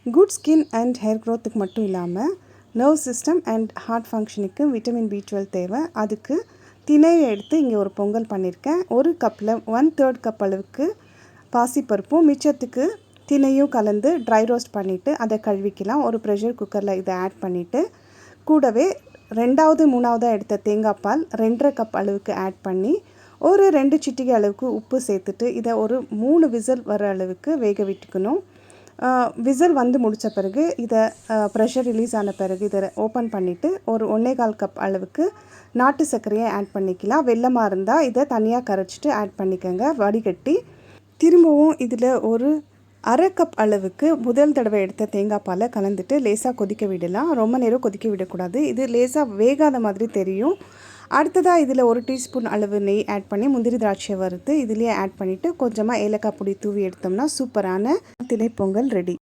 Good skin and hair க்ரோத்துக்கு மட்டும் இல்லாமல் nerve system and heart ஃபங்க்ஷனுக்கு விட்டமின் B12 தேவை. அதுக்கு திணையை எடுத்து இங்கே ஒரு பொங்கல் பண்ணியிருக்கேன். ஒரு கப்பில் 1/3 கப் அளவுக்கு பாசிப்பருப்பும் மிச்சத்துக்கு திணையும் கலந்து ட்ரை ரோஸ்ட் பண்ணிவிட்டு அதை கழுவிக்கலாம். ஒரு ப்ரெஷர் குக்கரில் இதை ஆட் பண்ணிவிட்டு கூடவே 2வது 3வதாக எடுத்த தேங்காய் பால் 2.5 கப் அளவுக்கு ஆட் பண்ணி ஒரு 2 சிட்டிகை அளவுக்கு உப்பு சேர்த்துட்டு இதை ஒரு 3 விசில் வர அளவுக்கு வேக விட்டுக்கணும். விசில் வந்து முடித்த பிறகு இதை ப்ரெஷர் ரிலீஸ் ஆன பிறகு இதை ஓப்பன் பண்ணிவிட்டு ஒரு 1.25 கப் அளவுக்கு நாட்டு சர்க்கரையை ஆட் பண்ணிக்கலாம். வெல்லமாக இருந்தால் இதை தனியாக கரைச்சிட்டு ஆட் பண்ணிக்கோங்க வடிகட்டி. திரும்பவும் இதில் ஒரு 1/2 கப் அளவுக்கு முதல் தடவை எடுத்த தேங்காய் பாலை கலந்துட்டு லேசாக கொதிக்க விடலாம். ரொம்ப நேரம் கொதிக்க விடக்கூடாது. இது லேசாக வேகாத மாதிரி தெரியும். அடுத்ததாக இதில் 1 டீஸ்பூன் அளவு நெய் ஆட் பண்ணி முந்திரி திராட்சை வறுத்து இதுலேயே ஆட் பண்ணிவிட்டு கொஞ்சமாக ஏலக்காய் பொடி தூவி எடுத்தோம்னா சூப்பரான திணை பொங்கல் ரெடி.